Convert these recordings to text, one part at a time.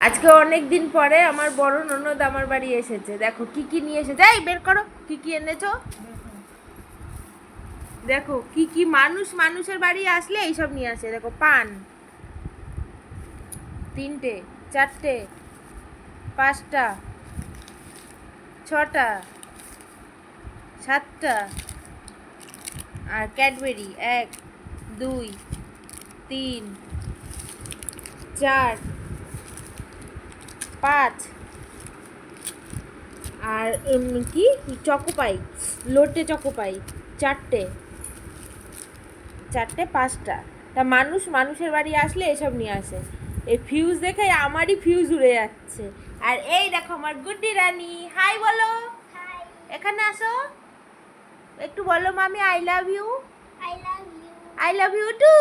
আজকে অনেক দিন পরে আমার বড় ননদ আমার বাড়ি এসেছে। দেখো কি কি নিয়ে এসেছে, এই বের করো কি কি এনেছো। দেখো কি কি মানুষের বাড়ি আসলে এইসব নিয়ে আসে। দেখো পান 3টে 4টে 5টা 6টা 7টা আর ক্যাডবেরি 1 2 3 4 5 আর কি চকোপাই, লোটে চকোপাই 4টে 5টা। তা মানুষের বাড়ি আসলে এসব নিয়ে আসে। এই ফিউজ দেখে আমারই ফিউজ উড়ে যাচ্ছে। আর এই দেখো আমার গুড্ডি রানী, হাই বলো। এখানে আসো, একটু বলো মামি I love you. I love you too.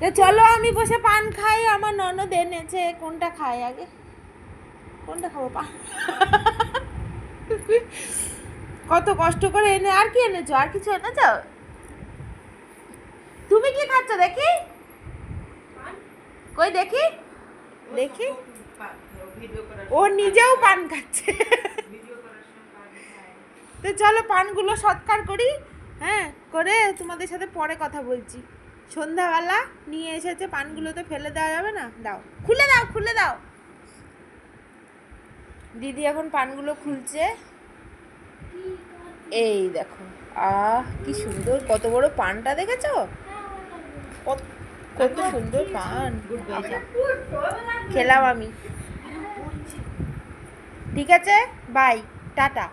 তো চলো আমি বসে পান খাই। আমার ননদ এনেছে, কোনটা খাই আগে, কোনটা খাবো? পান কত কষ্ট করে এনে। আর কি এনেছো? আর কিছু এনেছো? তুমি কি খাচ্ছ দেখি? কই দেখি দেখি। ও নিজেও পান খাচ্ছে। তো চলো পানগুলো সৎকার করি। হ্যাঁ, করে তোমাদের সাথে পরে কথা বলছি। সন্ধ্যাবেলা নিয়ে এসেছে, পানগুলো তো ফেলে দেওয়া যাবে না। দাও, খুলে দাও, খুলে দাও। দিদি এখন পানগুলো খুলছে। এই দেখো, কি সুন্দর, কত বড় পানটা দেখেছো? কত সুন্দর পান। খেলাম আমি। ঠিক আছে, বাই, টাটা।